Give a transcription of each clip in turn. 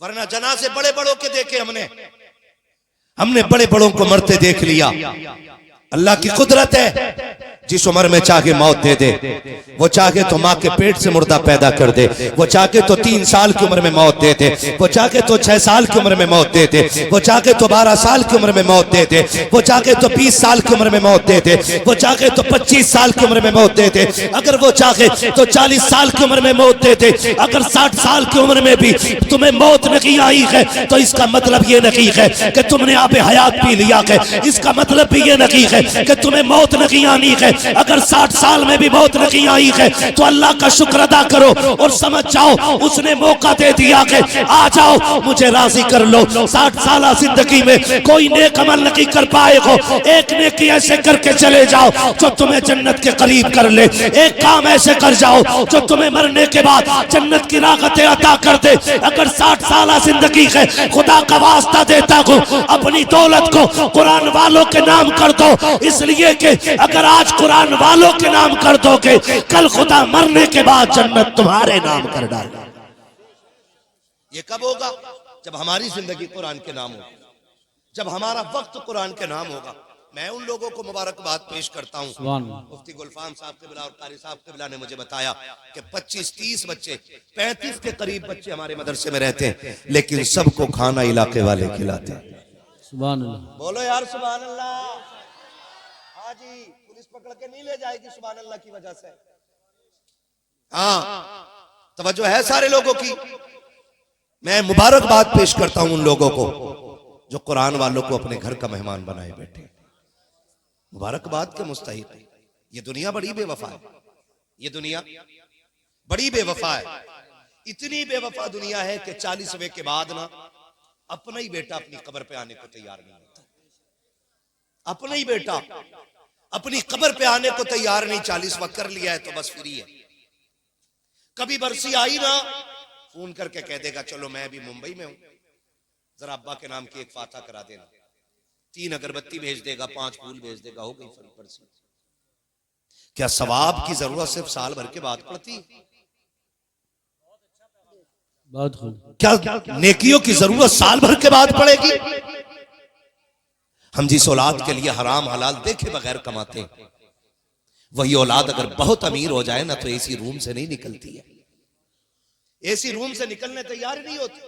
वरना जनाजे बड़े बड़ों के देखे हमने बड़े बड़ों को मरते देख लिया। अल्लाह की कुदरत है, जिस उम्र में चाहे मौत दे दे, वो चाहे तो माँ के पेट से मुर्दा पैदा कर दे, वो चाहे तो 3 साल की उम्र में मौत दे दे, वो चाहे तो 6 साल की उम्र में मौत दे दे, वो चाहे तो 12 साल की उम्र में मौत दे दे, वो चाहे तो 20 साल की उम्र में मौत दे दे, वो चाहे तो 25 साल की उम्र में मौत दे दे, अगर वो चाहे तो 40 साल की उम्र में मौत दे दे। अगर 60 साल की उम्र में भी तुम्हें मौत नहीं आई है तो इसका मतलब ये नहीं है कि तुमने आबे हयात पी लिया है। इसका मतलब भी ये नहीं है कि तुम्हें मौत नहीं आनी है। अगर 60 साल में भी मौत नहीं आई है तो अल्लाह का शुक्र अदा करो और समझ जाओ उसने मौका दे दिया है, आ जाओ मुझे राजी कर लो। 60 साल जिंदगी में कोई नेक अमल नहीं कर पाए हो, एक नेकी ऐसे करके चले जाओ जो तुम्हें जन्नत के करीब कर ले। एक काम ऐसे कर जाओ जो तुम्हें मरने के बाद जन्नत की राहतें अता कर दे। अगर 60 साल जिंदगी है, खुदा का वास्ता देता हूँ अपनी दौलत को कुरान वालों के नाम कर दो, इसलिए कि अगर आज कुरान वालों के नाम कर दोगे कल खुदा मरने के बाद जन्नत तुम्हारे नाम कर डालेगा। ये कब होगा? जब हमारी जिंदगी कुरान के नाम होगी, जब हमारा वक्त कुरान के नाम होगा। मैं उन लोगों को मुबारकबाद पेश करता हूँ। मुफ्ती गुलफाम साहब क़िबला और कारी साहब क़िबला ने मुझे बताया कि 25-30 बच्चे, 35 के करीब बच्चे हमारे मदरसे में रहते हैं, लेकिन सबको खाना इलाके वाले खिलाते हैं। सुभान अल्लाह, बोलो यार सुभान अल्लाह। हाँ जी, पुलिस पकड़ के नहीं ले जाएगी सुभान अल्लाह की वजह से। हाँ, तवज्जो है सारे लोगों की। मैं मुबारकबाद पेश करता हूं उन लोगों को जो कुरान वालों को अपने घर का मेहमान बनाए बैठे। मुबारकबाद के मुस्तहिक। ये दुनिया बड़ी बेवफा है, ये दुनिया बड़ी बेवफा है। इतनी बेवफा दुनिया है कि 40वें के बाद ना अपना ही बेटा अपनी कब्र पे आने को तैयार नहीं होता। अपना ही बेटा अपनी कब्र पे आने को तैयार नहीं। 40वां कर लिया है तो बस फ्री है। कभी बरसी आई ना, फोन करके कह देगा चलो मैं अभी मुंबई में हूं, जरा अब्बा के नाम की एक फाता करा देना। 3 अगरबत्ती भेज देगा, 5 फूल भेज देगा, हो गई बरसी। क्या सवाब की जरूरत सिर्फ साल भर के बाद पड़ती है? क्या नेकियों की जरूरत साल भर के बाद पड़ेगी? हम जिस औलाद के लिए हराम हलाल देखे बगैर कमाते हैं, वही औलाद अगर बहुत अमीर हो जाए ना तो एसी रूम से नहीं निकलती है। एसी रूम से निकलने तैयार नहीं होती।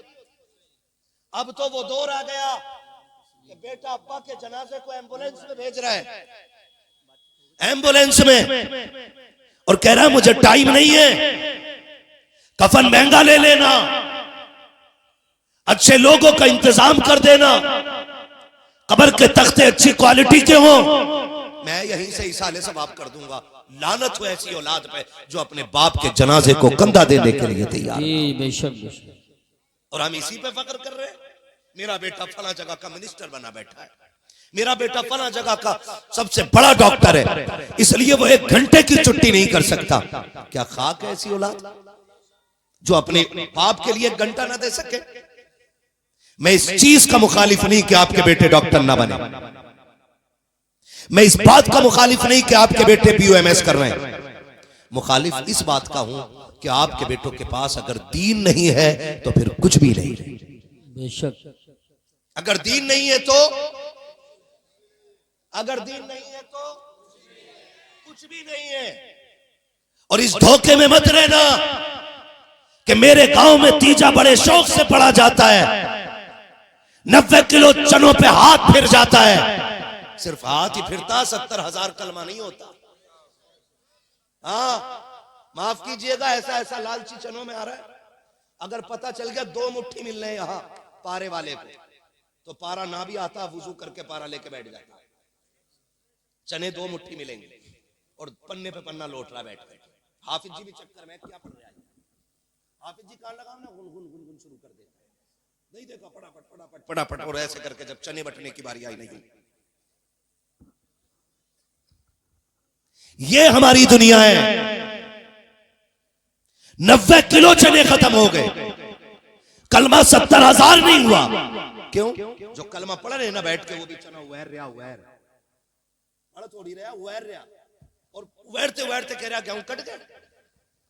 अब तो वो दौर आ गया कि बेटा अब्बा के जनाजे को एम्बुलेंस में भेज रहा है, एम्बुलेंस में, और कह रहा है मुझे टाइम नहीं है, कफन महंगा ले लेना, अच्छे लोगों का इंतजाम कर देना, कब्र के तख्ते अच्छी क्वालिटी के हो, मैं यहीं से इसाले सवाब कर दूंगा। लानत हो ऐसी औलाद पे जो अपने बाप के जनाजे को कंधा देने के लिए तैयार है। बेशक। और हम इसी पे फख्र कर रहे हैं। मेरा बेटा फला जगह का मिनिस्टर बना बैठा है, मेरा बेटा फला जगह का सबसे बड़ा डॉक्टर है, इसलिए वो 1 घंटे की छुट्टी नहीं कर सकता। क्या खाक है ऐसी औलाद जो अपने बाप के लिए 1 घंटा ना दे सके? मैं इस चीज का मुखालिफ नहीं कि आपके बेटे डॉक्टर ना बने, मैं इस बात का मुखालिफ नहीं कि आपके बेटे POMS कर रहे हैं। मुखालिफ इस बात का हूं कि आपके बेटों के पास अगर दीन नहीं है तो फिर कुछ भी नहीं। बेशक। अगर दीन नहीं है तो, अगर दीन नहीं है तो कुछ भी नहीं है। और इस धोखे में मत रहना कि मेरे गांव में तीजा बड़े शौक से पढ़ा जाता है, 90 किलो चनों पे हाथ फिर जाता है। सिर्फ हाथ ही फिरता, 70,000 कलमा नहीं होता। हाँ, माफ कीजिएगा, ऐसा ऐसा लालची चनों में आ रहा है। अगर पता चल गया 2 मुट्ठी मिल रहे यहां पारे वाले को, तो पारा ना भी आता, वुजू करके पारा लेके बैठ जाता। चने 2 मुट्ठी मिलेंगे और पन्ने पे पन्ना लौट रहा बैठ बैठ। हाफिज जी भी चक्कर में क्या पढ़ रहा है? हाफिज जी कान लगाओ ना, गुन गुन गुन गुन शुरू कर देता है। नहीं देखा, फटाफट फटाफट फटाफट, और ऐसे करके जब चने बटने की बारी आई, नहीं, ये हमारी दुनिया है। 90 किलो चने खत्म हो गए, कलमा 70,000 नहीं हुआ। क्यों? जो कलमा पढ़ रहे ना बैठ के, वो भी चना उहर रहा, उहर थोड़ी रहा, उहर रहा, और उहरते उहरते कह रहा गेहूं कट गए।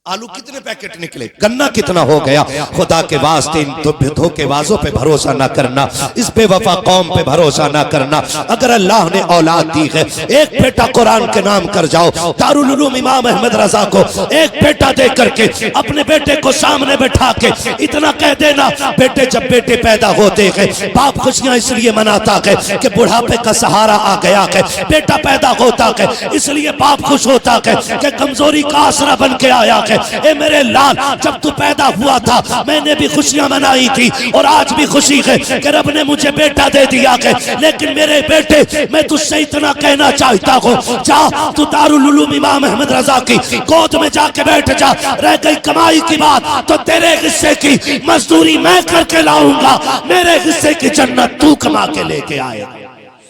आलू कितने पैकेट निकले, गन्ना कितना हो गया। खुदा के वास्ते इन धोखेबाजों पे भरोसा ना करना, इस बेवफा कौम पे भरोसा ना करना। अगर अल्लाह ने औलाद दी है, एक बेटा कुरान के नाम कर जाओ। दारुल उलूम इमाम अहमद रजा को एक बेटा दे करके अपने बेटे को सामने बैठा के इतना कह देना, बेटे जब बेटे पैदा होते हैं बाप खुशियां इसलिए मनाता है कि बुढ़ापे का सहारा आ गया है, बेटा पैदा होता है इसलिए बाप खुश होता है कि कमजोरी का आसरा बन के आया है। ए मेरे लाल, जब तू पैदा हुआ था मैंने भी खुशियां मनाई थी और आज भी खुशी है कि रब ने मुझे बेटा दे दिया है। लेकिन मेरे बेटे, मैं तुझसे इतना कहना चाहता हूँ, जा तू दारुल उलूम इमाम अहमद रजा की गोद में जाके बैठ जा। रह गई कमाई की बात तो तेरे हिस्से की मजदूरी मैं करके लाऊंगा, मेरे हिस्से की जन्नत तू कमा के लेके आएगा।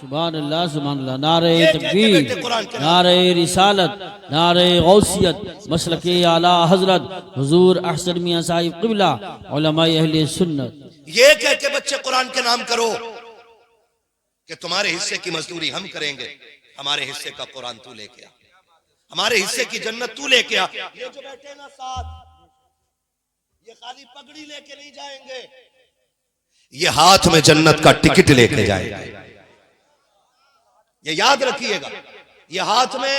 सुभान अल्लाह, सुभान अल्लाह। नारे तकबीर, नारे रिसालत, नारे गौसियत, मसलके आला हजरत हुजूर अहसन मियां साहिब क़िबला, उलमाए अहले सुन्नत। ये कह के बच्चे कुरान के नाम करो कि तुम्हारे हिस्से की मजदूरी हम करेंगे, हमारे हिस्से का कुरान तू लेके आ, हमारे हिस्से की जन्नत तू लेके आ। ये जो बैठे ना साथ, ये खाली पगड़ी लेके नहीं जाएंगे, ये हाथ में जन्नत का टिकट लेके जाएंगे। ये याद रखिएगा, ये हाथ में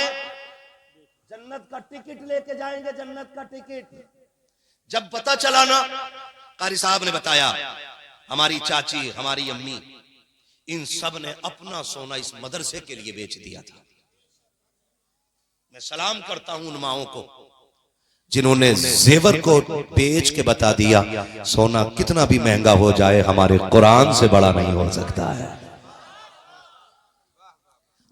जन्नत का टिकट लेके जाएंगे, जन्नत का टिकट। जब पता चला ना, कारी साहब ने बताया, हमारी चाची, हमारी अम्मी, इन सब ने अपना सोना इस मदरसे के लिए बेच दिया था। मैं सलाम करता हूं उन माओं को जिन्होंने जेवर को बेच के बता दिया, सोना कितना भी महंगा हो जाए हमारे कुरान से बड़ा नहीं हो सकता है।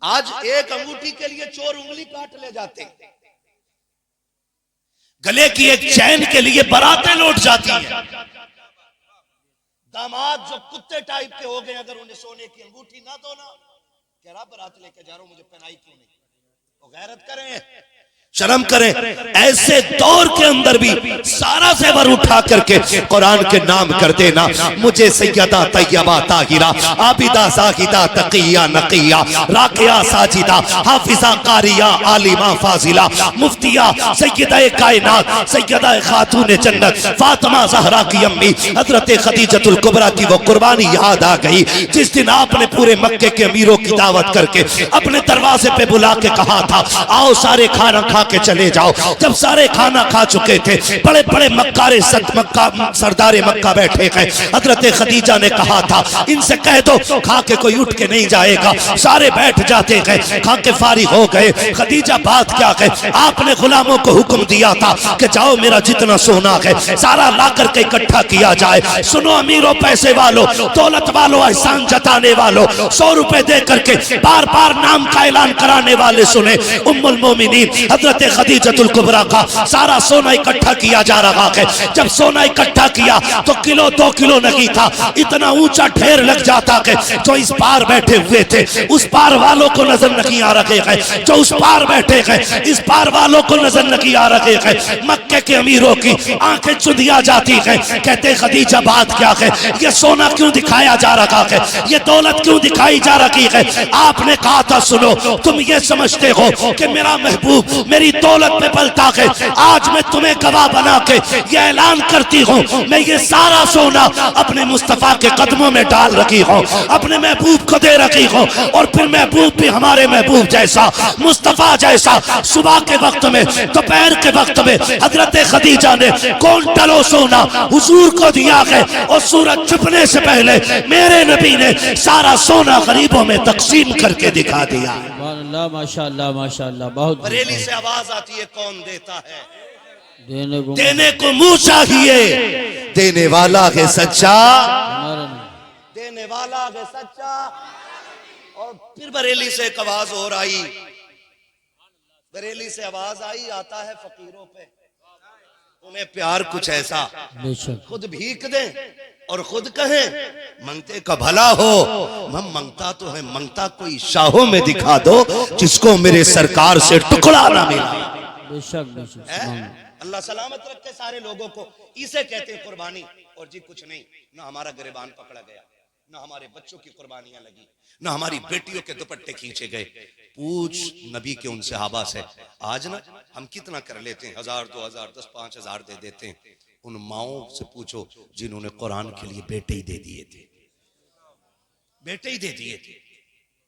आज एक अंगूठी के लिए चोर उंगली काट ले जाते, गले की एक चैन के लिए बारातें लौट जाती हैं। दामाद जो कुत्ते टाइप के हो गए, अगर उन्हें सोने की अंगूठी ना दो ना, कह रहा बारात लेके जा रहा हूं, मुझे पहनाई क्यों नहीं। तो गैरत करें, शर्म करें। ऐसे दौर के अंदर भी सारा ज़ेवर उठा करके कुरान के नाम कर देना। मुझे सैयदा तैयबा ताहिरा आबिदा जाहिदा तकिया नकिया राकिया साजिदा हाफिजा कारिया आलिमा फाजिला मुफ्तिया सैयदा कायनात सैयदा खातून जन्नत फातिमा ज़हरा की अम्मी हजरत खदीजतुल कुबरा की वो कुर्बानी याद आ गई, जिस दिन आपने पूरे मक्के के अमीरों की दावत करके अपने दरवाजे पे बुला के कहा था, आओ सारे खाना खा के चले जाओ। जब सारे खाना खा चुके थे, बड़े बड़े मक्कारे सरदारे मक्का बैठे गए। हजरत खदीजा ने कहा था, इनसे कह दो खा के कोई उठ के नहीं जाएगा। सारे बैठ जाते गए, खा के फारिग हो गए। खदीजा बात क्या है, आपने गुलामों को हुक्म दिया था कि जाओ मेरा जितना सोना है सारा ला करके इकट्ठा किया जाए। सुनो अमीरों, पैसे वालों, दौलत वालों, एहसान जताने वालों, 100 रुपए दे करके बार बार नाम का ऐलान कराने वाले सुने। उम्मुल मोमिनीन हजरत खदीजतुल कुबरा का सारा सोना इकट्ठा किया जा रहा है। जब सोना इकट्ठा किया तो किलो 2 किलो नहीं था, इतना ऊंचा ढेर लग जाता है। जो इस पार बैठे हुए थे उस पार वालों को नजर नहीं आ रहे हैं, जो उस पार बैठे हैं इस पार वालों को नजर नहीं आ रहे हैं। मक्के के अमीरों की आंखें चुंधिया जाती है, कहते खदीजा बात क्या है, ये सोना क्यों दिखाया जा रहा है, ये दौलत क्यों दिखाई जा रही है। आपने कहा था, सुनो तुम ये समझते हो कि मेरा महबूब मेरी दौलत पे पलता है, आज मैं तुम्हें गवाह बना के ये ऐलान करती हूँ, मैं ये सारा सोना अपने मुस्तफा के कदमों में डाल रखी हूँ, अपने महबूब को दे रखी हूँ। और फिर महबूब भी हमारे महबूब जैसा, मुस्तफा जैसा, सुबह के वक्त में, दोपहर के वक्त में हजरत खदीजा ने कौन टलो सोना हुजूर को दिया है, और सूरज छुपने से पहले मेरे नबी ने सारा सोना गरीबों में तकसीम करके दिखा दिया। माशाअल्लाह माशाअल्लाह। बहुत बरेली से आवाज आती है, कौन देता है, देने को मुंह चाहिए, देने वाला है सच्चा, देने वाला है सच्चा। और फिर बरेली से एक आवाज और आई, बरेली से आवाज आई, आता है फकीरों पे, तुम्हें प्यार कुछ ऐसा, खुद भीख दें और खुद कहें मंगते का भला हो। हम मंगता तो है, मंगता कोई शाहों में दिखा दो जिसको मेरे सरकार से टुकड़ा ना मिला। अल्लाह सलामत रखे सारे लोगों को। इसे कहते हैं कुर्बानी। और जी कुछ नहीं, ना हमारा गिरबान पकड़ा गया, ना हमारे बच्चों की कुर्बानियां लगी, ना हमारी बेटियों के दुपट्टे खींचे गए। पूछ नबी के उन सहाबा से। आज ना हम कितना कर लेते हैं, 1000, 2000, 10, 5000 दे देते हैं। उन माओं से पूछो जिन्होंने कुरान के लिए बेटे ही दे दिए थे, बेटे ही दे दिए थे,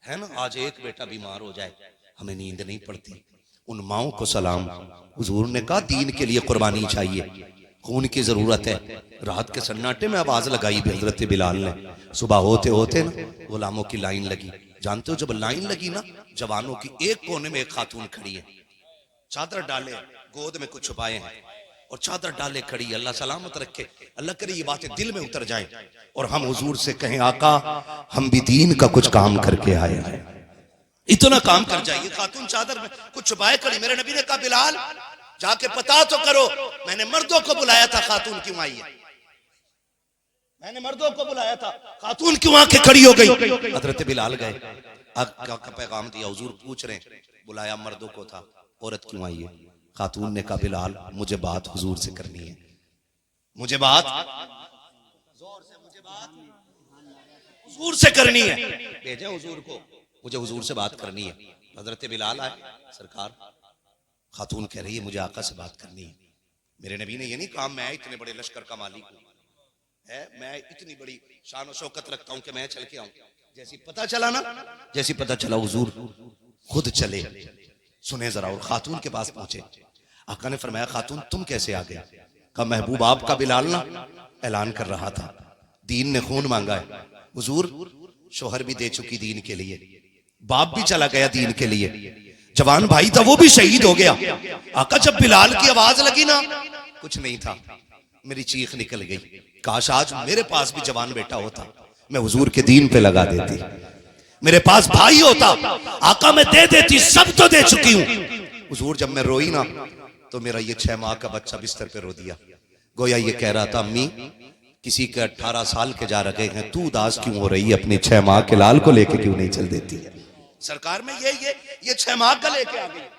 है ना। आज एक बेटा बीमार हो जाए हमें नींद नहीं पड़ती। उन माओं को सलाम। हुजूर ने कहा दीन के लिए कुर्बानी चाहिए, खून की जरूरत है। रात के सन्नाटे में आवाज लगाई भी हजरत बिलाल ने। सुबह होते होते ना गुलामों की लाइन लगी। जानते हो जब लाइन लगी ना, जवानों की एक कोने में एक खातून खड़ी है, चादर डाले, गोद में कुछ छुपाए हैं और चादर डाले खड़ी। अल्लाह सलामत रखे, अल्लाह करे ये बातें दिल में उतर जाएं और हम हुजूर से कहें आका हम भी दीन का कुछ काम करके आए हैं। इतना काम कर जाइए। खातून चादर में कुछ छुपाए खड़ी। मेरे नबी ने कहा बिलाल जाके पता तो करो, मैंने मर्दों को बुलाया था, खातून क्यों आई है? मैंने मर्दों को बुलाया था, खातून क्यों आके खड़ी हो गई? हजरत बिलाल गए, आका का पैगाम दिया। हुजूर पूछ रहे बुलाया मर्दों को था, औरत क्यों आई है? खातून ने कहा बिलाल मुझे बात हुजूर से करनी है, मुझे बात जोर से, मुझे बात हुजूर से करनी है। भेजे हुजूर को, मुझे हुजूर से बात करनी है। हजरत बिलाल आए, सरकार खातून कह रही है मुझे आका से बात करनी है। मेरे नबी ने ये नहीं कहा मैं इतने बड़े लश्कर का मालिक हूं, है मैं इतनी बड़ी शान और शौकत रखता हूं कि मैं चल के आऊं। जैसी पता चला ना, जैसी पता चला हुजूर खुद चले, सुने जरा, और खातून के पास पहुंचे। आका ने फरमाया खातून तुम कैसे आ गए? कहा महबूब आपका बिलाल ना ऐलान कर रहा था, दीन ने खून मांगा है। हुजूर शोहर भी दे चुकी दीन के लिए, बाप भी चला गया दीन के लिए, जवान भाई था वो भी शहीद हो गया। आका जब बिलाल की आवाज लगी ना, कुछ नहीं था, मेरी चीख निकल गई। काश आज मेरे पास भी जवान बेटा होता, मैं हुजूर के दीन पे लगा देती। मेरे पास भाई होता, आका मैं दे देती, सब तो दे चुकी हूं। हुजूर जब मैं रोई ना तो मेरा ये 6 माह का बच्चा बिस्तर पे रो दिया। गोया ये कह रहा था अम्मी किसी के 18 साल के जा रहे हैं, तू उदास क्यों हो रही है? अपने 6 माह के लाल को लेके क्यों नहीं चल देती है? सरकार में ये 6 माह का लेके आ गई।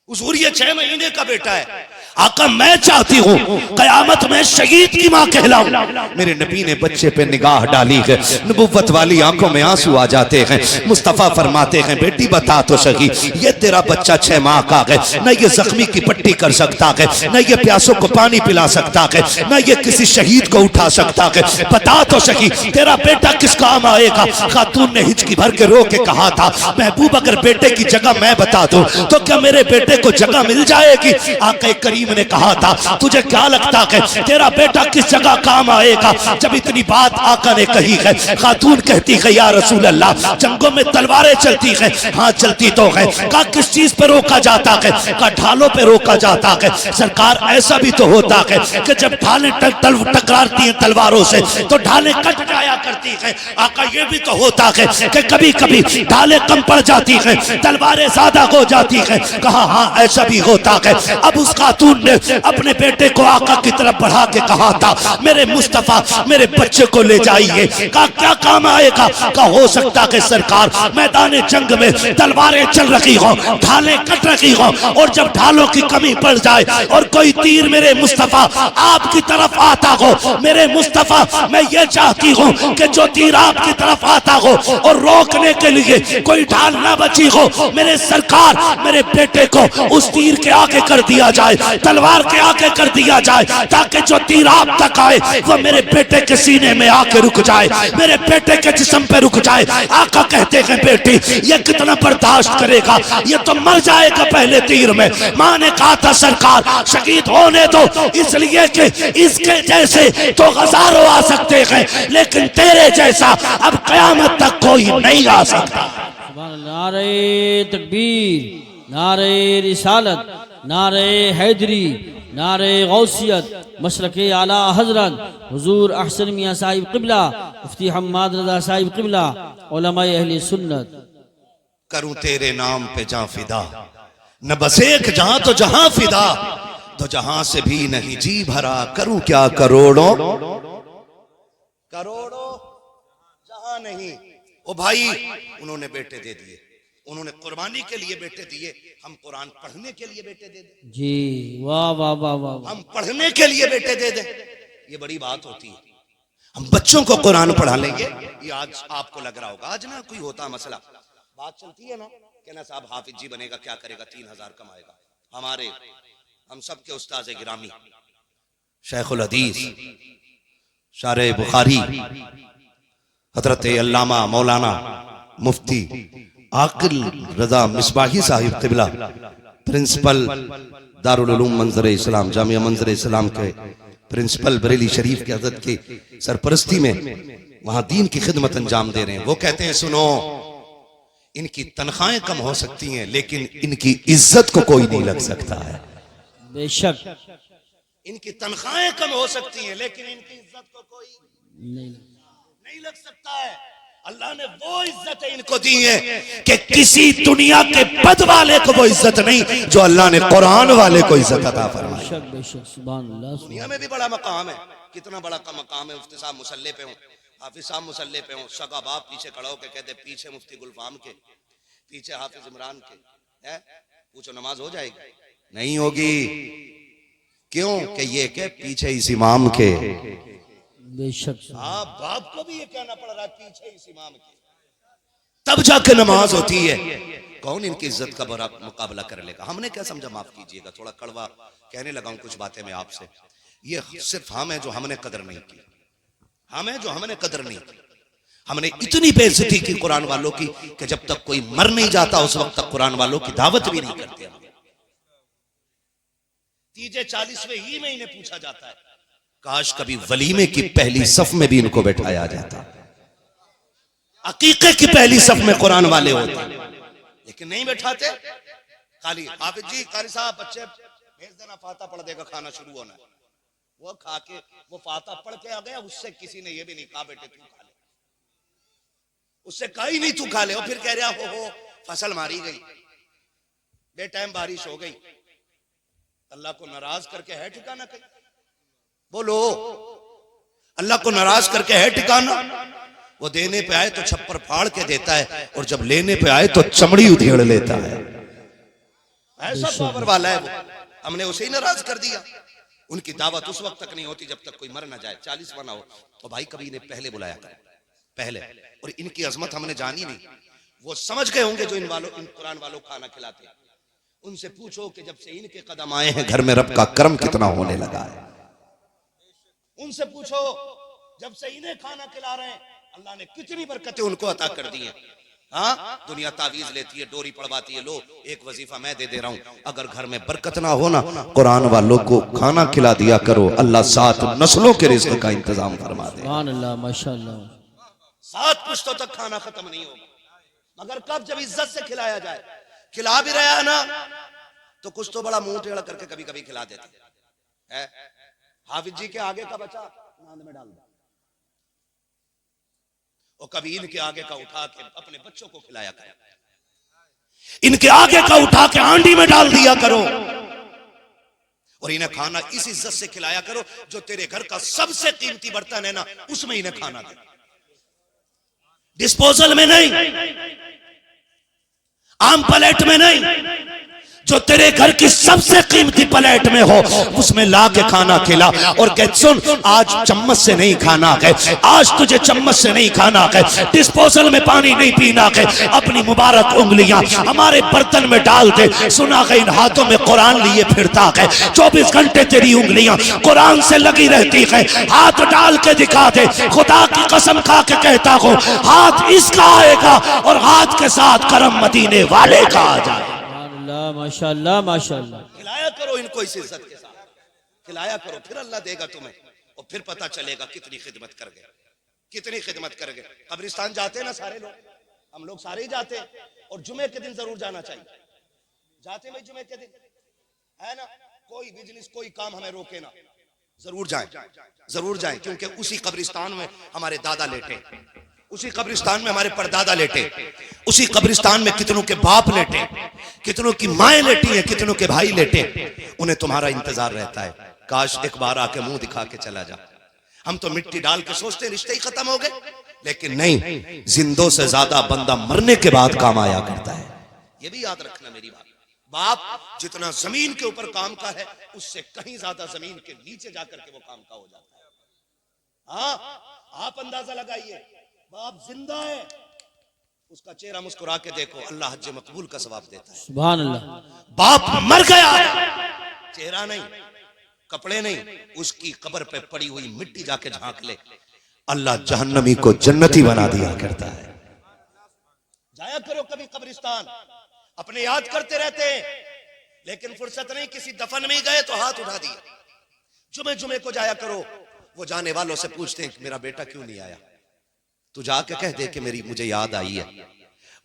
हुजूर ये 6 महीने का बेटा है। आका मैं चाहती हूँ कयामत में शहीद की मां कहलाऊं। मेरे नबी ने बच्चे पे निगाह डाली है, नबुव्वत वाली आंखों में आंसू आ जाते हैं। मुस्तफा फरमाते हैं बेटी बता तो सही, ये तेरा बच्चा 6 माह का है, न ये जख्मी की पट्टी कर सकता है, न ये प्यासों को पानी पिला सकता है, न ये किसी शहीद को उठा सकता है। बता तो सही तेरा बेटा किस काम आएगा? खातून ने हिचकी भर के रो के कहा था महबूब अगर बेटे की जगह मैं बता दूं तो क्या मेरे बेटे को जगह मिल जाएगी? आका करीम ने कहा था तुझे क्या लगता है तेरा बेटा किस जगह काम आएगा? जब इतनी बात आका ने कही है, खातून कहती है या रसूल अल्लाह जंगों में तलवारें चलती हैं। हाँ चलती तो है। कहा किस चीज पे रोका जाता है? कहा ढालों पे रोका जाता है। सरकार ऐसा भी तो होता है कि जब ढालें टकराती हैं तलवारों से तो ढालें कट जाया करती हैं। आका ये भी तो होता है कि कभी कभी ढालें कम पड़ जाती हैं, तलवारें ज्यादा हो जाती हैं। कहा हाँ ऐसा भी होता है। अब उस खातून ने अपने बेटे को आका की तरफ बढ़ा के कहा था मेरे मुस्तफा मेरे बच्चे को ले जाइए। कहा क्या काम आएगा? कहा हो सकता है सरकार मैदान जंग में तलवारें चल रही हो, ढालें कट रही हो, और जब ढालों की कमी पड़ जाए और कोई तीर मेरे मुस्तफा आपकी तरफ आता हो, मेरे मुस्तफा मैं ये चाहती हूँ कि जो तीर आपकी तरफ आता हो और रोकने के लिए कोई ढाल ना बची हो, मेरे सरकार मेरे बेटे को उस तीर के आगे कर दिया जाए, तलवार के आगे कर दिया जाए, ताकि जो तीर आप तक आए वो मेरे बेटे के सीने में आके रुक जाए, मेरे बेटे के जिस्म पे रुक जाए। आका कहते हैं बेटी ये कितना बर्दाश्त करेगा, ये तो मर जाएगा पहले तीर में। माँ ने कहा था सरकार शहीद होने दो, इसलिए कि इसके जैसे तो हजारों आ सकते हैं लेकिन तेरे जैसा अब कयामत तक कोई नहीं आ सकता। नारे तकबीर, नारे रिसालत, नारे हैदरी, नारे गौसियत, मशरक़े आला हजरत हुजूर अहसन मियाँ साहिब क़िबला, मुफ्ती हम्माद रज़ा साहिब क़िबला, उलमाए अहले सुन्नत। करूं तेरे नाम पे जां फिदा, न बस एक जहां तो जहां फिदा, तो जहां से भी नहीं जी भरा, करूं क्या करोड़ों करोड़ों जहां नहीं। ओ भाई उन्होंने बेटे दे दिए, उन्होंने कुर्बानी के लिए बेटे दिए, हम कुरान पढ़ने के लिए बेटे दे दें जी वाह वाह वाह वाह, हम पढ़ने के लिए बेटे दे दें, ये बड़ी बात होती है। हम बच्चों को कुरान पढ़ा लेंगे। ये आज आपको लग रहा होगा, आज ना कोई होता मसला, बात चलती है ना, कहना साहब हाफिज जी बनेगा, क्या करेगा, 3000 कमाएगा। हमारे हम सबके उस्ताद गिरामी शेखुल हदीस शारे बुखारी हजरत अल्लामा मौलाना मुफ्ती आकिल रजा मिसबाही साहिब क़िबला, प्रिंसिपल दारुल उलूम मंजर इस्लाम जामिया मंजर इस्लाम के प्रिंसिपल बरेली शरीफ की हजरत की सरपरस्ती में वहां दीन की खिदमत अंजाम दे रहे हैं। वो कहते हैं सुनो, इनकी तनख्वाहें कम हो सकती हैं लेकिन इनकी इज्जत को कोई नहीं लग सकता है। बेशक इनकी तनख्वाहें कम हो सकती हैं लेकिन इनकी इज्जत को कोई नहीं लग सकता है। अल्लाह ने वो इज्जत इनको दी है कि किसी दुनिया के पद वाले को वो इज्जत नहीं जो अल्लाह ने कुरान वाले को इज्जत अता फरमाई। बेशक बेशक सुभान अल्लाह। दुनिया में भी बड़ा मकाम है, कितना बड़ा का मकाम है। मुफ्ती साहब मुसल्ले पे हों, हाफिज साहब मुसल्ले पे हों, सगा बाप पीछे खड़ा होकर कहते पीछे मुफ्ती गुलफाम के, पीछे हाफिज इमरान के, है पूछो नमाज हो जाएगी? नहीं होगी। क्यों? कि ये के पीछे इस इमाम के। बेशक हाँ, बाप को भी ये कहना पड़ रहा है पीछे इस इमाम के, तब जाके नमाज होती है। कौन इनकी इज्जत का बड़ा मुकाबला कर लेगा? हमने क्या समझा, माफ कीजिएगा थोड़ा कड़वा कहने लगा हूं कुछ बातें मैं आपसे। ये सिर्फ हम है जो हमने कदर नहीं की, हम है जो हमने कदर नहीं की। हमने इतनी बेइज्जती की कुरान वालों की कि जब तक कोई मर नहीं जाता उस वक्त तक कुरान वालों की दावत भी नहीं करते। तीजे 40वें ही में इन्हें पूछा जाता है, काश कभी वलीमे की पहली सफ में भी इनको बैठाया जाता, अकीके की पहली सफ में कुरान वाले होते, लेकिन नहीं बैठाते। खाली हाफिज जी, कारी साहब बच्चे भेज देना, फाता पढ़ देगा, खाना शुरू होना है। वो खा के वो फाता पढ़ के आ गया, उससे किसी ने ये भी नहीं कहा बेटे तू खा ले, उससे कहा ही नहीं तू खा ले। और फिर कह रहा हो फसल मारी गई, बेटाइम बारिश हो गई, अल्लाह को नाराज करके है ठिकाना कहीं? बोलो, अल्लाह को नाराज करके है ठिकाना? वो देने पे आए तो छप्पर फाड़ के देता है और जब लेने पे आए तो चमड़ी उधेड़ लेता है। ऐसा पावर वाला है वो। हमने उसे ही नाराज कर दिया। उनकी दावत उस वक्त तक नहीं होती जब तक कोई मर ना जाए। 40 बना हो तो भाई कभी इन्हें पहले बुलाया करें, पहले। और इनकी अजमत हमने जानी नहीं। वो समझ गए होंगे जो इन कुरान वालों खाना खिलाते। उनसे पूछो कि जब से इनके कदम आए हैं घर में रब का करम कितना होने लगा है। उनसे पूछो जब से इन्हें खाना खिला रहे हैं अल्लाह ने कितनी बरकतें उनको अता कर दी हैं। हाँ, दुनिया तावीज लेती है, डोरी पड़वाती है, लो एक वजीफा मैं दे रहा हूं। अगर घर में बरकत ना हो ना, कुरान वालों को खाना खिला दिया करो, अल्लाह 7 नस्लों के रिज़्क़ का इंतजाम फरमा दे। सुभान अल्लाह, माशाअल्लाह। 7 पुश्तों तक खाना खत्म नहीं होगा, मगर कब? जब इज्जत से खिलाया जाए। खिला भी रहा है ना तो कुछ तो बड़ा मुंह टेढ़ा करके कभी कभी खिला देते हैं। हाफिज जी के आगे का बचा नांद में डाल दो, और कभी इनके आगे का उठा के अपने बच्चों को खिलाया करो। इनके आगे का उठा के आंडी में डाल दिया करो और इन्हें खाना इस इज्जत से खिलाया करो जो तेरे घर का सबसे कीमती बर्तन है ना, उसमें इन्हें खाना दे, डिस्पोजल में नहीं, आम प्लेट में नहीं, जो तेरे घर की सबसे कीमती प्लेट में हो उसमें ला के खाना खिला। और कह सुन, आज चम्मच से नहीं खाना है, आज तुझे चम्मच से नहीं खाना है, डिस्पोजल में पानी नहीं पीना है, अपनी मुबारक उंगलियां हमारे बर्तन में डाल दे। सुना है इन हाथों में कुरान लिए फिरता है, 24 घंटे तेरी उंगलियां कुरान से लगी रहती है। हाथ डाल के दिखा दे, खुदा की कसम खा के कहता हूं, हाथ इसका आएगा और हाथ के साथ करम मदीने वाले का आ जाए। माशाअल्लाह माशाअल्लाह। खिलाया करो इनको इस इज्जत के साथ, खिलाया करो, फिर अल्लाह देगा तुम्हें। और फिर पता चलेगा कितनी खिदमत कर गए, कितनी खिदमत कर गए। कब्रिस्तान जाते हैं ना सारे लोग, हम लोग सारे ही जाते हैं, और जुमे के दिन जरूर जाना चाहिए। जाते भाई जुमे के दिन, है ना? कोई बिजनेस कोई काम हमें रोके ना, जरूर जाएं, जरूर जाएं, क्योंकि उसी कब्रिस्तान में हमारे दादा लेटे, उसी कब्रिस्तान में हमारे परदादा लेटे, उसी कब्रिस्तान में कितनों के बाप लेटे, कितनों की माएं लेटी हैं, कितनों के भाई लेटे। उन्हें तुम्हारा इंतजार रहता है, काश एक बार आके मुंह दिखा के चला जा। हम तो मिट्टी डाल के सोचते रिश्ते ही खत्म हो गए, लेकिन नहीं, जिंदों से ज्यादा बंदा मरने के बाद काम आया करता है। ये भी याद रखना मेरी बात। बाप जितना जमीन के ऊपर काम का है, उससे कहीं ज्यादा जमीन के नीचे जाकर के वो काम का हो जाता है। हाँ, आप अंदाजा लगाइए, बाप जिंदा है, उसका चेहरा मुस्कुरा के देखो, अल्लाह हज मकबूल का सवाब देता है। सुभान अल्लाह। बाप मर गया, चेहरा नहीं, कपड़े नहीं, उसकी कब्र पे पड़ी हुई मिट्टी जाके झांक ले, अल्लाह जहन्नमी को जन्नती बना दिया करता है। जाया करो कभी कब्रिस्तान, अपने याद करते रहते हैं, लेकिन फुर्सत नहीं, किसी दफन में ही गए तो हाथ उठा दिए। जुमे जुमे को जाया करो, वो जाने वालों से पूछते हैं कि मेरा बेटा क्यों नहीं आया, तू जाके कह दे कि मेरी मुझे याद आई है,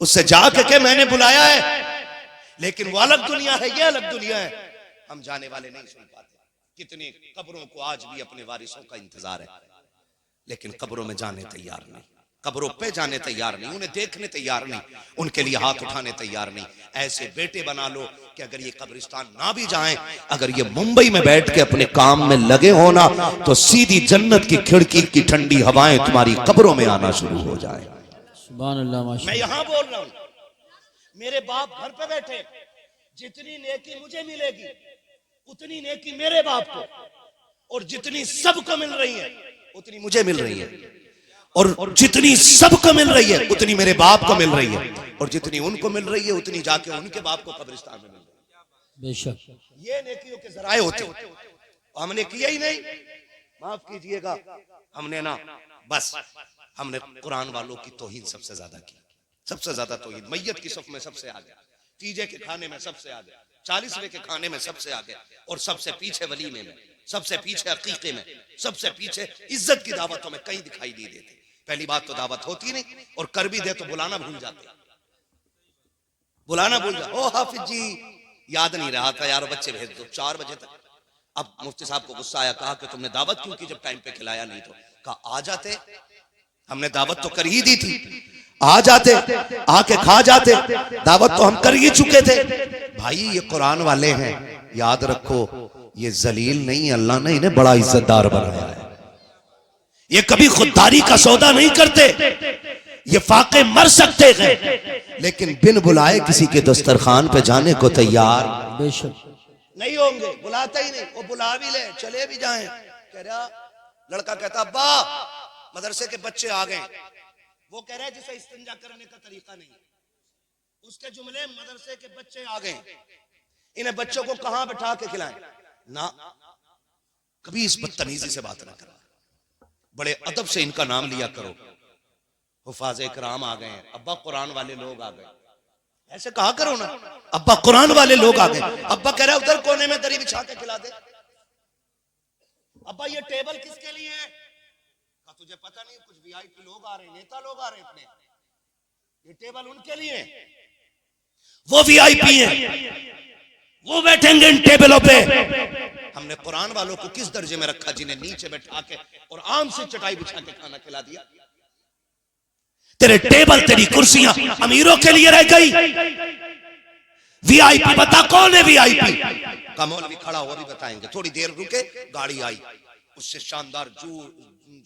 उससे जाके कह मैंने बुलाया है, लेकिन वो अलग दुनिया है, ये अलग दुनिया है, हम जाने वाले नहीं सुन पाते। कितनी कब्रों को आज भी अपने वारिसों का इंतजार है, लेकिन कब्रों में जाने तैयार नहीं, कब्रों पे जाने तैयार नहीं, उन्हें देखने तैयार नहीं, उनके लिए हाथ उठाने तैयार नहीं। ऐसे बेटे बना लो कि अगर ये कब्रिस्तान ना भी जाएं, अगर ये मुंबई में बैठ के अपने काम में लगे हो ना, तो सीधी जन्नत की खिड़की की ठंडी हवाएं तुम्हारी कब्रों में आना शुरू हो जाए। सुभान अल्लाह। मैं यहां बोल रहा हूं, मेरे बाप घर पे बैठे, जितनी नेकी मुझे मिलेगी उतनी नेकी मेरे बाप को, और जितनी सबको मिल रही है उतनी मुझे मिल रही है, और जितनी सबको मिल रही है उतनी मेरे बाप को मिल रही है, और जितनी उनको मिल रही है उतनी जाके उनके बाप को कब्रिस्तान में मिल रही है। बेशक ये नेकियों के जराए होते हैं, हमने किया ही नहीं, माफ कीजिएगा, हमने ना, बस हमने कुरान वालों की तौहीन सबसे ज्यादा की, सबसे ज्यादा तौहीन, मैयत की सफ में सबसे आगे, तीजे के खाने में सबसे आगे, 40वें के खाने में सबसे आगे, और सबसे पीछे वलीमे में, सबसे पीछे अकीके में, सबसे पीछे इज्जत की दावतों में कहीं दिखाई नहीं देते। पहली बात तो दावत होती नहीं, और कर भी दे तो बुलाना भूल जाते, बुलाना भूल जाते। ओ हाफिज जी याद नहीं रहा था यार, बच्चे भेज दो 4 बजे तक। अब मुफ्ती साहब को गुस्सा आया, कहा कि तुमने दावत क्यों की जब टाइम पे खिलाया नहीं? तो कहा आ जाते, हमने दावत तो कर ही दी थी, आ जाते, आके खा जाते, दावत तो हम कर ही चुके थे। भाई ये कुरान वाले हैं, याद रखो, ये जलील नहीं, अल्लाह ने इन्हें बड़ा इज्जतदार बनाया है। ये कभी खुददारी का सौदा नहीं करते, ये फाके मर सकते हैं, लेकिन बिन बुलाए किसी के दस्तरखान पे जाने को तैयार बेशक नहीं होंगे। बुलाता ही नहीं, वो बुला भी ले, चले भी जाएं। कह रहा लड़का कहता अब्बा मदरसे के बच्चे आ गए, वो कह रहा है जिसे इस्तिंजा करने का तरीका नहीं, उसके जुमले मदरसे के बच्चे आ गए, इन्हें बच्चों को कहां बैठा के खिलाएं ना, कभी इस बदतमीजी से बात ना करो, बड़े अदब से इनका नाम लिया करो। हुफाज़ इकराम आ गए, अब्बा कुरान वाले लोग आ गए, ऐसे कहा करो ना, अब्बा कुरान वाले लोग आ गए। अब्बा कह रहा है उधर कोने में दरी बिछा के खिला दे। अब्बा ये टेबल किसके लिए है? का तुझे पता नहीं, कुछ वीआईपी लोग आ रहे हैं, नेता लोग आ रहे हैं अपने, ये टेबल उनके लिए है, वो वीआईपी है, वो बैठेंगे इन टेबलों पे। हमने कुरान वालों को किस दर्जे में रखा, जिन्हें नीचे बैठा के और आम से चटाई बिछा के खाना खिला दिया। तेरे टेबल तेरी कुर्सियां अमीरों के लिए रह गई। वीआईपी बता कौन है वीआईपी? का मौलवी खड़ा हुआ भी बताएंगे। थोड़ी देर रुके, गाड़ी आई, उससे शानदार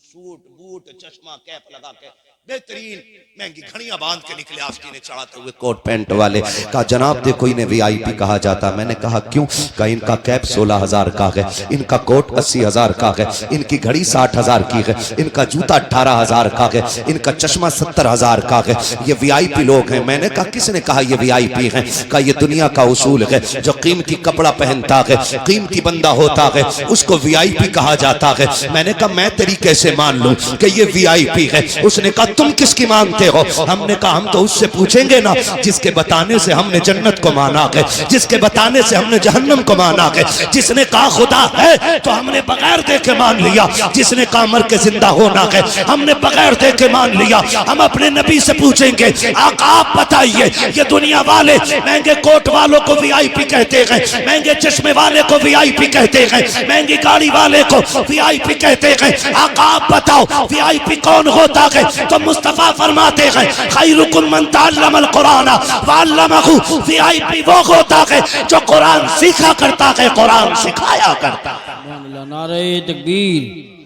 सूट बूट चश्मा कैप लगा के बेहतरीन महंगी घड़ियां बांध के निकले आस्तीने चढ़ाते हुए, कोट पैंट वाले। कहा जनाब देखो इन्हें वीआईपी कहा जाता। मैंने कहा क्यों? कहा इनका कैप 16,000 का है, इनका कोट 80,000 का है, इनकी घड़ी 60,000 की है, इनका जूता 18,000 का है, इनका चश्मा 70,000 का है, ये वीआईपी लोग हैं। मैंने कहा किसने कहा ये वीआईपी हैं? कहा ये दुनिया का उसूल है, जो कीमती कपड़ा पहनता है, कीमती बंदा होता है, उसको वीआईपी कहा जाता है। मैंने कहा मैं तेरी कैसे मान लूं कि ये वीआईपी है? उसने कहा तुम किसकी मानते हो? हमने कहा हम तो उससे पूछेंगे ना जिसके बताने से हमने जन्नत को माना है, जिसके बताने से हमने जहन्नम को माना है। जिसने कहा खुदा है तो हमने बगैर देखे मान लिया, जिसने कहा मर के जिंदा होना है हमने बगैर देखे मान लिया। हम अपने नबी से पूछेंगे आका आप बताइए, ये दुनिया वाले महंगे कोट वालों को वीआईपी कहते हैं, महंगे चश्मे वाले को वीआईपी कहते हैं, महंगी गाड़ी वाले को वीआईपी कहते हैं, आका आप बताओ वीआईपी कौन होता है? तो मुस्तफा फरमाते हैं खैरुकुम मन तअल्लमल कुरान व अल्लमहु, वीआईपी वो होता है जो कुरान सीखा करता है, कुरान सिखाया करता है। नारे तकबीर,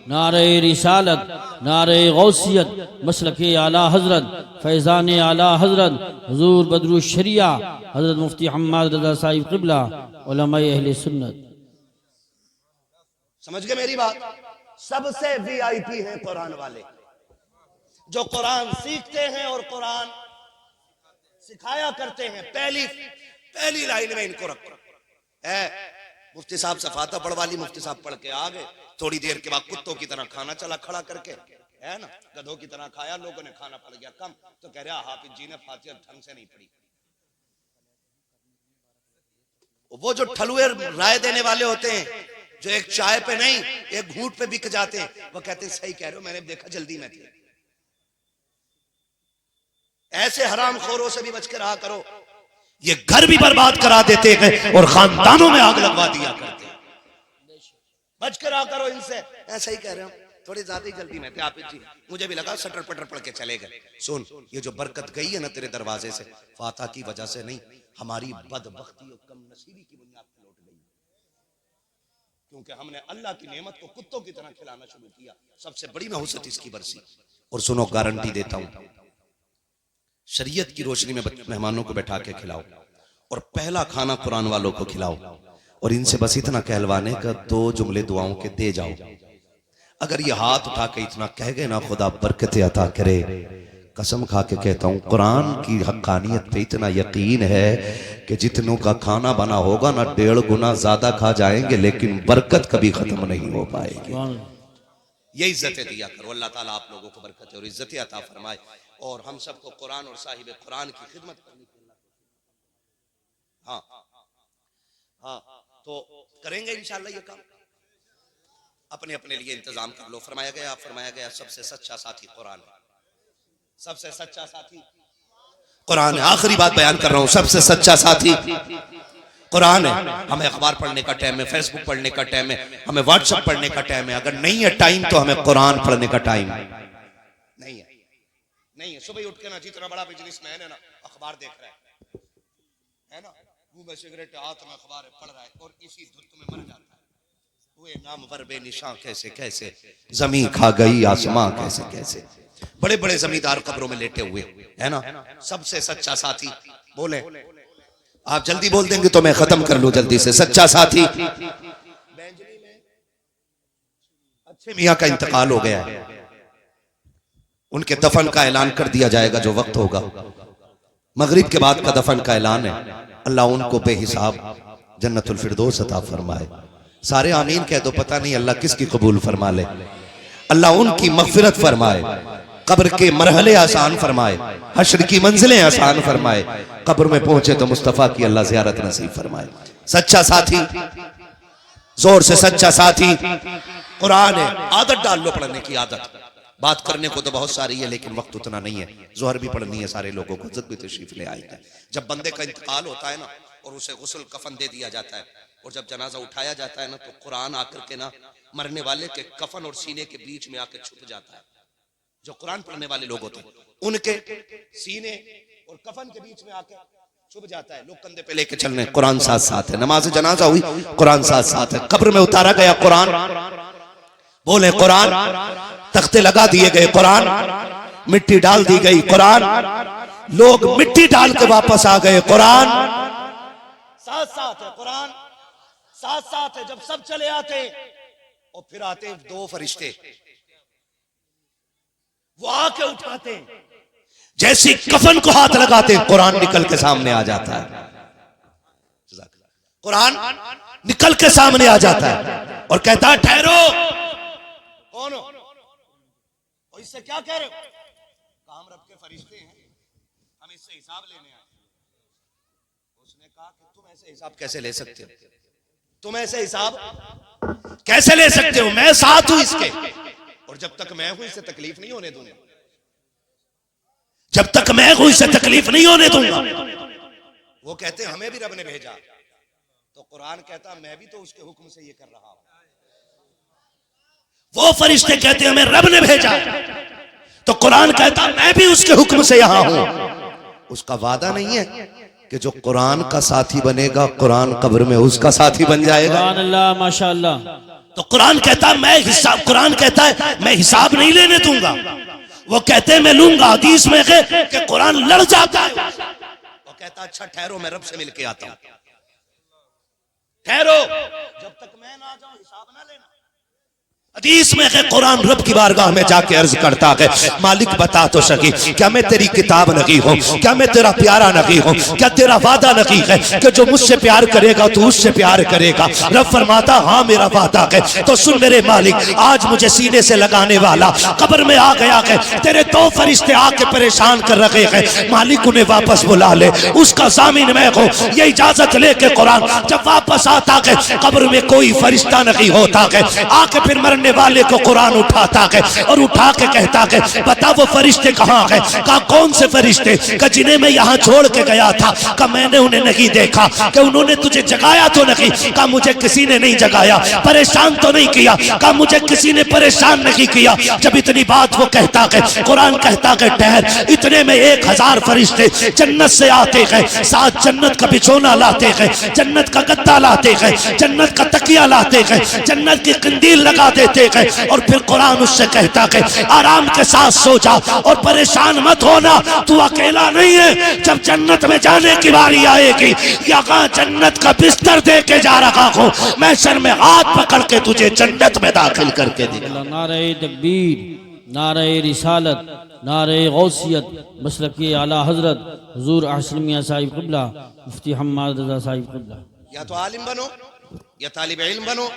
नारे रिसालत, नारे गौसियत, मसलके आला हजरत, फैज़ान आला हजरत हुजूर बदरुश शरिया हजरत मुफ्ती हम्माद रज़ा साहिब क़िबला उलमाए अहले सुन्नत। समझ गए मेरी बात? सबसे वीआईपी हैं कुरान वाले, जो कुरान सीखते हैं और कुरान सिखाया करते हैं। पहली लाइन में इनको रखो। मुफ्ती साहब सफाता पढ़वा ली, मुफ्ती साहब पढ़ के आ गए, थोड़ी देर के बाद कुत्तों की तरह खाना चला खड़ा करके, है ना, गधों की तरह खाया, लोगों ने खाना पड़ गया कम, तो कह रहा हाफिज जी ने फातिहा ढंग से नहीं पढ़ी। वो जो ठलुए राय देने वाले होते हैं, जो एक चाय पे नहीं एक घूंट पे बिक जाते हैं, वो कहते हैं सही कह रहे हो, मैंने देखा जल्दी में थी। ऐसे हराम खोरों से भी बच के रहा करो, ये घर भी बर्बाद करा देते हैं और खानदानों में आग लगवा दिया करते हैं। बच के रहा करो इनसे। ऐसा ही कह रहे हो, थोड़ी ज्यादा ही जल्दी में थे आप जी, मुझे भी लगा सटर पटर पढ़ के चले गए। सुन, ये जो बरकत गई है ना तेरे दरवाजे से, फातिहा की वजह से नहीं, हमारी बदबख्ती और कम नसीबी की बुनियाद पर लौट गई, क्योंकि हमने अल्लाह की नेमत को कुत्तों की तरह खिलाना शुरू किया। सबसे बड़ी नहुसत इसकी बरसी। और सुनो, गारंटी देता हूं, शरीयत की रोशनी में मेहमानों को बैठा के खिलाओ और पहला खाना कुरान वालों को खिलाओ, और इनसे बस इतना कहलवाने का 2 जुमले दुआओं के दे जाओ। अगर ये हाथ उठा के इतना कह गए ना, खुदा बरकत अता करे, कसम खा के कहता हूं, कुरान की हक्कानियत पे इतना यकीन है कि जितनों का खाना बना होगा ना 1.5 गुना ज्यादा खा जाएंगे, लेकिन बरकत कभी खत्म नहीं हो पाएगी। ये इज्जतें दिया करो। अल्लाह ताला आप लोगों को बरकत और इज्जतें अता फरमाए, और हम सबको कुरान और साहिब कुरान की खिदमत करनी चाहिए। हाँ हाँ, तो करेंगे इंशाअल्लाह ये काम। अपने अपने लिए इंतजाम कर लो। फरमाया गया सबसे सच्चा साथी कुरान है। सबसे सच्चा साथी कुरान है। आखिरी बात बयान कर रहा हूं, सबसे सच्चा साथी कुरान है। हमें अखबार पढ़ने का टाइम है, फेसबुक पढ़ने का टाइम है, हमें व्हाट्सएप पढ़ने का टाइम है। अगर नहीं है टाइम तो हमें कुरान पढ़ने का टाइम नहीं है। सुबह उठ के ना, जितना बड़ा बिजनेसमैन है ना, अखबार देख रहा है ना, मुंह में सिगरेट हाथ में अखबार पढ़ रहा है, और इसी धुत में मर जाता है। हुए नामवर बेनिशां कैसे कैसे, जमीन खा गई आसमां कैसे कैसे। बड़े बड़े जमींदार कब्रों में लेटे हुए, है ना। सबसे सच्चा साथी बोले, आप जल्दी बोल देंगे तो मैं खत्म कर लूं जल्दी से। सच्चा साथी, बैंजनी में अच्छे मियां का इंतकाल हो गया है, उनके दफन का ऐलान कर दिया जाएगा जो वक्त होगा। मगरिब के बाद का दफन का ऐलान है। अल्लाह उनको बेहिसाब जन्नतुल फिरदौस अता फरमाए। सारे आमीन कह दो, पता नहीं अल्लाह किसकी कबूल फरमा ले। अल्लाह उनकी मगफिरत फरमाए, कब्र के मरहले आसान फरमाए, हश्र की मंजिलें आसान फरमाए, कब्र में पहुंचे तो मुस्तफा की अल्लाह ज़ियारत नसीब फरमाए। सच्चा साथी, जोर से सच्चा साथी कुरान है। आदत डाल लो पढ़ने की आदत। बात करने को तो बहुत सारी है, लेकिन वक्त उतना नहीं है। जोहर भी पढ़नी है सारे लोगों को, इज्जत भी तशरीफ ले आई है। जब बंदे का इंतकाल होता है ना, और उसे गुस्ल कफन दे दिया जाता है, और जब जनाजा उठाया जाता है ना, तो कुरान आकर के ना मरने वाले के कफन और सीने के बीच में आकर छुप जाता है। जो कुरान पढ़ने वाले लोग होते हैं, उनके सीने और कफन के बीच में आकर छुप जाता है। लोग कंधे पे लेके चल रहे हैं, कुरान साथ साथ है। नमाज जनाजा हुई, कुरान साथ साथ है। कब्र में उतारा गया कुरान, बोले कुरान, तख्ते लगा दिए गए कुरान, मिट्टी डाल दी गई कुरान, लोग मिट्टी डाल के वापस आ गए कुरान। साथ साथ है कुरान, साथ साथ है। जब सब चले आते और फिर आते 2 फरिश्ते, वो आके उठाते, जैसी कफन को हाथ लगाते कुरान निकल के सामने आ जाता है। कुरान निकल के सामने आ जाता है और कहता है ठहरो। कौन हो? और इससे क्या कह रहे हो? काम रब के फरिश्ते हैं, हम इससे हिसाब लेने आए। उसने कहा कि तुम ऐसे हिसाब कैसे ले सकते हो? तुम ऐसे हिसाब कैसे ले सकते हो? मैं साथ हूं इसके, और जब तक मैं हूं इसे तकलीफ नहीं होने दूंगा। जब तक मैं हूं इसे तकलीफ नहीं होने दूंगा। वो कहते हमें भी रब ने भेजा, तो कुरान कहता मैं भी तो उसके हुक्म से ये कर रहा हूं। वो फरिश्ते कहते हमें रब ने भेजा, तो कुरान कहता मैं भी उसके हुक्म से यहां हूं। उसका वादा नहीं है कि जो कुरान का साथी बनेगा, कुरान कब्र में उसका साथी बन जाएगा। अल्लाह माशाअल्लाह। तो कुरान कहता मैं हिसाब, कुरान कहता है मैं हिसाब नहीं लेने दूंगा। वो कहते हैं मैं लूंगा। हदीस में है कि कुरान लड़ जाता है। वो कहता अच्छा ठहरो, मैं रब से मिलके आता हूं। ठहरो, जब तक मैं ना आ जाऊं हिसाब ना लेना। हदीस में है कुरान रब की बारगाह में जाके अर्ज करता है, मालिक बता तो सकी क्या मैं तेरी किताब नहीं हूँ, क्या मैं तेरा प्यारा नहीं हूँ, क्या तेरा वादा नहीं है कि जो मुझसे प्यार करेगा तो उससे प्यार करेगा। रब फरमाता हाँ मेरा वादा है। तो सुन मेरे मालिक, आज मुझे सीने से लगाने वाला कब्र में आ गया है, तेरे दो फरिश्ते आके परेशान कर रखे हैं, मालिक उन्हें वापस बुला ले, उसका जामीन मैं हूँ। ये इजाजत लेके कुरान जब वापस आता है, कब्र में कोई फरिश्ता नहीं होता है, आके फिर मरने वाले को कुरान उठाता है और उठा के कहता है बता वो फरिश्ते कहाँ है। कहा कौन से फरिश्ते? कहा जिन्हें मैं यहाँ छोड़ के गया था। कहा मैंने उन्हें नहीं देखा। कि उन्होंने तुझे जगाया तो नहीं? कहा मुझे किसी ने नहीं जगाया। परेशान तो नहीं किया? कहा मुझे किसी ने परेशान नहीं किया। जब इतनी बात वो कहता है, कुरान कहता है ठहर, इतने में 1000 फरिश्ते जन्नत से आते हैं, साथ जन्नत का बिछोना लाते हैं, जन्नत का गद्दा लाते हैं, जन्नत का तकिया लाते हैं, जन्नत की कंदील लगा देते हैं, और फिर कुरान उससे कहता है आराम के साथ सो जा और परेशान मत होना, तू अकेला नहीं है। जब जन्नत में जाने की बारी आएगी, यहाँ जन्नत का बिस्तर दे के जा रहा हूँ, मैं सर में हाथ पकड़ के तुझे जन्नत में दाखिल करके दिखा। नारे तकबीर, नारे रिसालत, नारे गौसियत, मसलकी आला हजरत हुजूर अहसन मियां साहिब क़िबला, मुफ्ती हम्माद रज़ा साहिब क़िबला। या तो आलिम बनो, या तालिब इल्म बनो,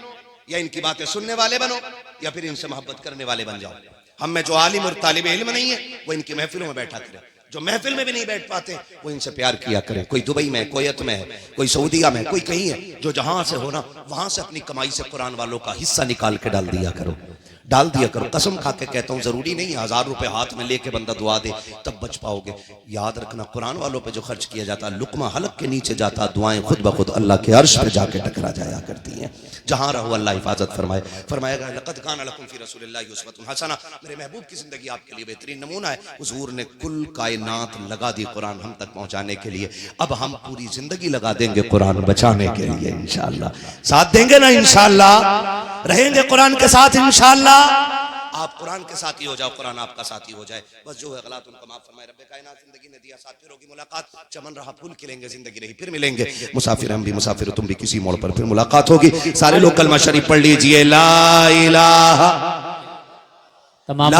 या इनकी बातें सुनने वाले बनो, या फिर इनसे मोहब्बत करने वाले बन जाओ। हम में जो आलिम और तालिब इल्म नहीं है वो इनकी महफिलों में बैठा करे, जो महफिल में भी नहीं बैठ पाते वो इनसे प्यार किया करे। कोई दुबई में, कोयत में है, कोई सऊदीया में, कोई कहीं है, जो जहां से हो ना वहां से अपनी कमाई से कुरान वालों का हिस्सा निकाल के डाल दिया करो, डाल दिया करो। कसम खा के कहता हूँ, जरूरी नहीं 1000 रुपए हाथ में लेके बंदा दुआ दे तब बच पाओगे। याद रखना कुरान वालों पे जो खर्च किया जाता, लुकमा हलक के नीचे जाता, दुआएं खुद ब खुद अल्लाह के अर्श पे जाके टकरा जाया करती हैं। जहां रहो अल्लाह हिफाजत फरमाए। फरमाएगा लक़द कान लकुम फी रसूलिल्लाहि उस्वतुन हसना, मेरे महबूब की जिंदगी आपके लिए बेहतरीन नमूना है। हुजूर ने कुल कायनात लगा दी कुरान हम तक पहुंचाने के लिए। अब हम पूरी जिंदगी लगा देंगे कुरान बचाने के लिए इंशाअल्लाह। साथ देंगे ना इंशाअल्लाह, रहेंगे कुरान के साथ इंशाअल्लाह। आप कुरान के साथी हो जाओ, कुरान आपका साथी हो जाए। बस जो है गलत उनको माफ फरमाए। रब्बे कायनात जिंदगी ने दिया, साथ फिर होगी मुलाकात। चमन रहा फूल खिलेंगे, जिंदगी रही फिर मिलेंगे। मुसाफिर हम भी मुसाफिर, तुम भी किसी मोड़ पर फिर मुलाकात होगी। सारे लोग कलमा शरीफ पढ़ लीजिए, ला इलाहा तमाम